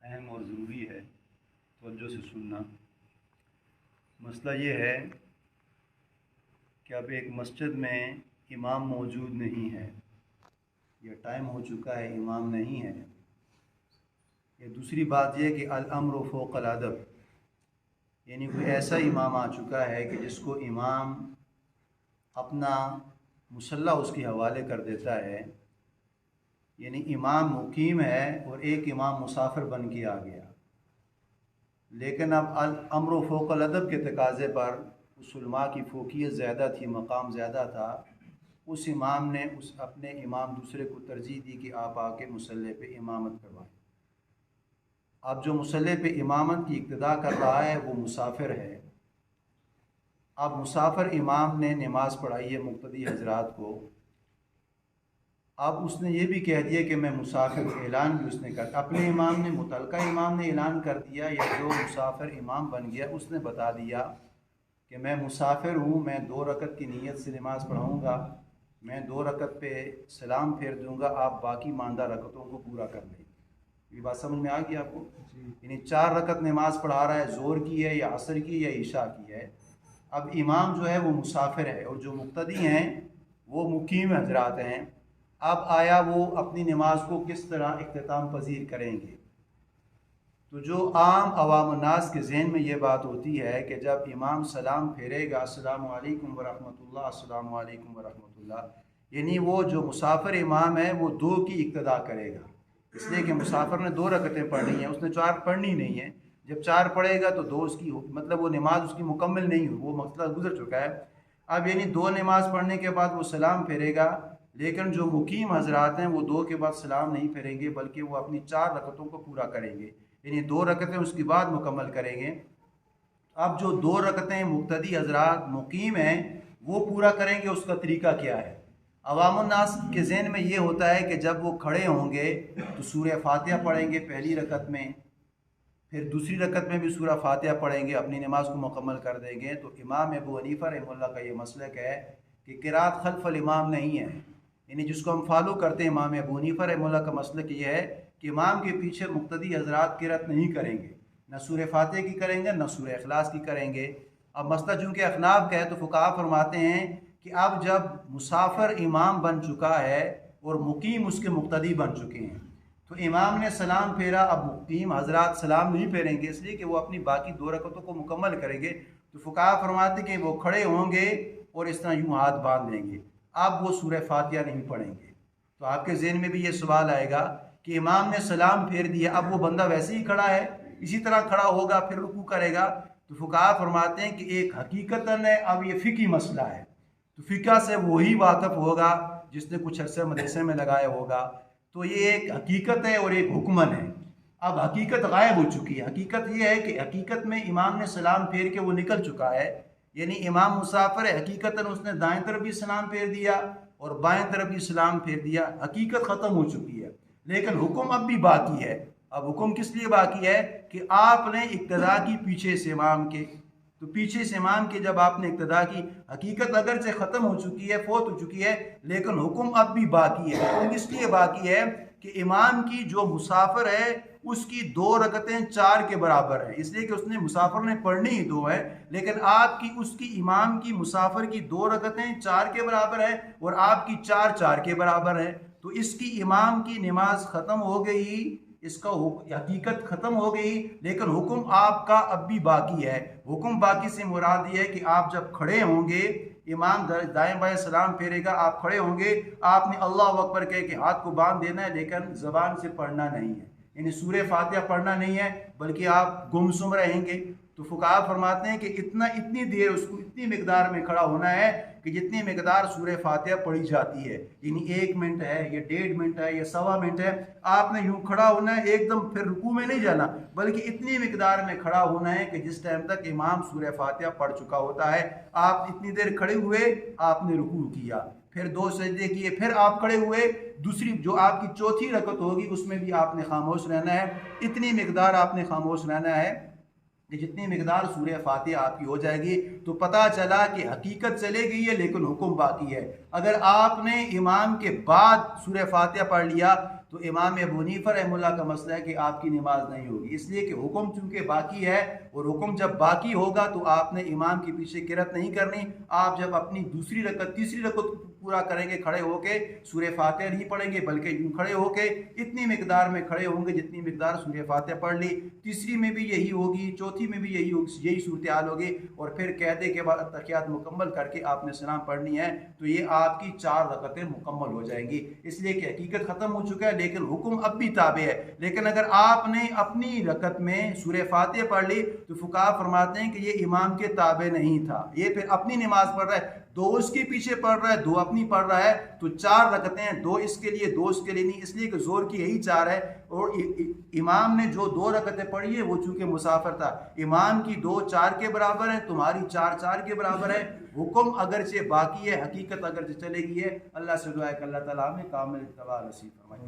اہم اور ضروری ہے، توجہ سے سننا۔ مسئلہ یہ ہے کہ اب ایک مسجد میں امام موجود نہیں ہے، یا ٹائم ہو چکا ہے امام نہیں ہے۔ یہ دوسری بات یہ کہ الامر فوق الادب، یعنی کوئی ایسا امام آ چکا ہے کہ جس کو امام اپنا مصلی اس کے حوالے کر دیتا ہے، یعنی امام مقیم ہے اور ایک امام مسافر بن کے آ گیا، لیکن اب الامر فوق الادب کے تقاضے پر اس علماء کی فوقیت زیادہ تھی، مقام زیادہ تھا، اس امام نے اپنے امام دوسرے کو ترجیح دی کہ آپ آ کے مصلی پہ امامت کروائیں۔ اب جو مصلی پہ امامت کی اقتدا کر رہا ہے وہ مسافر ہے۔ اب مسافر امام نے نماز پڑھائی ہے مقتدی حضرات کو، اب اس نے یہ بھی کہہ دیا کہ میں مسافر ہوں، اعلان بھی اس نے کر، اپنے امام نے، متعلقہ امام نے اعلان کر دیا، یا جو مسافر امام بن گیا اس نے بتا دیا کہ میں مسافر ہوں، میں 2 رکعت کی نیت سے نماز پڑھاؤں گا، میں 2 رکعت پہ سلام پھیر دوں گا، آپ باقی ماندہ رکعتوں کو پورا کر لیں۔ یہ بات سمجھ میں آ گئی آپ کو؟ یعنی 4 رکعت نماز پڑھا رہا ہے، ظہر کی ہے یا عصر کی یا عشاء کی ہے۔ اب امام جو ہے وہ مسافر ہے اور جو مقتدی ہیں وہ مقیم حضرات ہیں۔ اب آیا وہ اپنی نماز کو کس طرح اختتام پذیر کریں گے؟ تو جو عام عوام الناس کے ذہن میں یہ بات ہوتی ہے کہ جب امام سلام پھیرے گا السلام علیکم ورحمۃ اللہ، السلام علیکم ورحمۃ اللہ، یعنی وہ جو مسافر امام ہے وہ 2 کی اقتدا کرے گا، اس لیے کہ مسافر نے 2 رکعتیں پڑھنی ہیں، اس نے 4 پڑھنی نہیں ہے۔ جب 4 پڑھے گا تو 2 اس کی، مطلب وہ نماز اس کی مکمل نہیں ہوئی، وہ مسئلہ گزر چکا ہے۔ اب یعنی 2 نماز پڑھنے کے بعد وہ سلام پھیرے گا، لیکن جو مقیم حضرات ہیں وہ 2 کے بعد سلام نہیں پھیریں گے، بلکہ وہ اپنی 4 رکعتوں کو پورا کریں گے، یعنی 2 رکعتیں اس کے بعد مکمل کریں گے۔ اب جو 2 رکعتیں مقتدی حضرات مقیم ہیں وہ پورا کریں گے، اس کا طریقہ کیا ہے؟ عوام الناس کے ذہن میں یہ ہوتا ہے کہ جب وہ کھڑے ہوں گے تو سورہ فاتحہ پڑھیں گے پہلی رکعت میں، پھر دوسری رکعت میں بھی سورہ فاتحہ پڑھیں گے، اپنی نماز کو مکمل کر دیں گے۔ تو امام ابو حنیفہ رحمہ اللہ کا یہ مسلک ہے کہ قرات خلف الامام نہیں ہے، یعنی جس کو ہم فالو کرتے ہیں امام ابو حنیفہ رحمہ اللہ کا مسلک یہ ہے کہ امام کے پیچھے مقتدی حضرات قرات نہیں کریں گے، نہ سورہ فاتحہ کی کریں گے نہ سورہ اخلاص کی کریں گے۔ اب مسئلہ چونکہ احناف کا ہے تو فقہا فرماتے ہیں کہ اب جب مسافر امام بن چکا ہے اور مقیم اس کے مقتدی بن چکے ہیں تو امام نے سلام پھیرا، اب مقیم حضرات سلام نہیں پھیریں گے، اس لیے کہ وہ اپنی باقی 2 رکعتوں کو مکمل کریں گے۔ تو فقہا فرماتے کہ وہ کھڑے ہوں گے اور اس طرح یوں ہاتھ باندھ لیں گے، اب وہ سورہ فاتحہ نہیں پڑھیں گے۔ تو آپ کے ذہن میں بھی یہ سوال آئے گا کہ امام نے سلام پھیر دیا، اب وہ بندہ ویسے ہی کھڑا ہے، اسی طرح کھڑا ہوگا پھر رکوع کرے گا؟ تو فقہا فرماتے ہیں کہ ایک حقیقتاً ہے، اب یہ فقہی مسئلہ ہے، تو فقہ سے وہی واقف ہوگا جس نے کچھ عرصہ مدرسے میں لگایا ہوگا۔ تو یہ ایک حقیقت ہے اور ایک حکمن ہے۔ اب حقیقت غائب ہو چکی ہے، حقیقت یہ ہے کہ حقیقت میں امام نے سلام پھیر کے وہ نکل چکا ہے، یعنی امام مسافر ہے، حقیقتاً اس نے دائیں طرف بھی سلام پھیر دیا اور بائیں طرف بھی سلام پھیر دیا، حقیقت ختم ہو چکی ہے، لیکن حکم اب بھی باقی ہے۔ اب حکم کس لیے باقی ہے کہ آپ نے اقتدا کی پیچھے سے امام کے، تو پیچھے سے امام کے جب آپ نے اقتدا کی، حقیقت اگرچہ ختم ہو چکی ہے، فوت ہو چکی ہے، لیکن حکم اب بھی باقی ہے۔ حکم اس لیے باقی ہے کہ امام کی جو مسافر ہے اس کی 2 رکعتیں 4 کے برابر ہیں، اس لیے کہ اس نے مسافر نے پڑھنی ہی 2 ہے، لیکن آپ کی اس کی امام کی مسافر کی 2 رکعتیں 4 کے برابر ہیں اور آپ کی 4 4 کے برابر ہے، تو اس کی امام کی نماز ختم ہو گئی، اس کا حقیقت ختم ہو گئی، لیکن حکم آپ کا اب بھی باقی ہے۔ حکم باقی سے مراد یہ ہے کہ آپ جب کھڑے ہوں گے، امام دائیں بائیں سلام پھیرے گا، آپ کھڑے ہوں گے، آپ نے اللہ اکبر کہہ کے ہاتھ کو باندھ دینا ہے، لیکن زبان سے پڑھنا نہیں ہے، یعنی سورہ فاتحہ پڑھنا نہیں ہے، بلکہ آپ گمسم رہیں گے۔ تو فقہا فرماتے ہیں کہ اتنی دیر اس کو اتنی مقدار میں کھڑا ہونا ہے کہ جتنی مقدار سورہ فاتحہ پڑھی جاتی ہے، یعنی 1 منٹ ہے یا 1.5 منٹ ہے یا 1.25 منٹ ہے، آپ نے یوں کھڑا ہونا ہے، ایک دم پھر رکوع میں نہیں جانا، بلکہ اتنی مقدار میں کھڑا ہونا ہے کہ جس ٹائم تک امام سورہ فاتحہ پڑھ چکا ہوتا ہے، آپ اتنی دیر کھڑے ہوئے، آپ نے رکوع کیا، پھر 2 سجدے کیے، پھر آپ کھڑے ہوئے، دوسری جو آپ کی چوتھی رکعت ہوگی اس میں بھی آپ نے خاموش رہنا ہے، اتنی مقدار آپ نے خاموش رہنا ہے کہ جتنی مقدار سورہ فاتحہ آپ کی ہو جائے گی۔ تو پتہ چلا کہ حقیقت چلے گئی ہے لیکن حکم باقی ہے۔ اگر آپ نے امام کے بعد سورہ فاتحہ پڑھ لیا تو امام ابو حنیفہ رحمہ اللہ کا مسئلہ ہے کہ آپ کی نماز نہیں ہوگی، اس لیے کہ حکم چونکہ باقی ہے، اور حکم جب باقی ہوگا تو آپ نے امام کے پیچھے قرأت نہیں کرنی۔ آپ جب اپنی دوسری رکعت تیسری رکعت پورا کریں گے کھڑے ہو کے سورہ فاتحہ نہیں پڑھیں گے، بلکہ یوں کھڑے ہو کے اتنی مقدار میں کھڑے ہوں گے جتنی مقدار سورہ فاتحہ پڑھ لی، تیسری میں بھی یہی ہوگی، چوتھی میں بھی یہی صورتحال ہوگی، اور پھر قعدے کے بعد تحیات مکمل کر کے آپ نے سلام پڑھنی ہے، تو یہ آپ کی 4 رکعتیں مکمل ہو جائیں گی۔ اس لیے کہ حقیقت ختم ہو چکا ہے لیکن حکم اب بھی تابع ہے۔ لیکن اگر آپ نے اپنی رکعت میں سورہ فاتحہ پڑھ لی تو فقہا فرماتے ہیں کہ یہ امام کے تابع نہیں تھا، یہ پھر اپنی نماز پڑھ رہا ہے، 2 اس کے پیچھے پڑھ رہا ہے، 2 اپنی پڑھ رہا ہے، تو 4 رکعتیں ہیں، 2 اس کے لیے 2 اس کے لیے نہیں، اس لیے کہ زور کی یہی 4 ہے، اور امام نے جو 2 رکعتیں پڑھی ہے وہ چونکہ مسافر تھا، امام کی 2 4 کے برابر ہیں، تمہاری 4 4 کے برابر ہے۔ حکم اگرچہ باقی ہے، حقیقت اگرچہ چلے گی ہے۔ اللہ سے دعا ہے کہ اللہ تعالیٰ ہمیں کامل اتباع نصیب فرمائے۔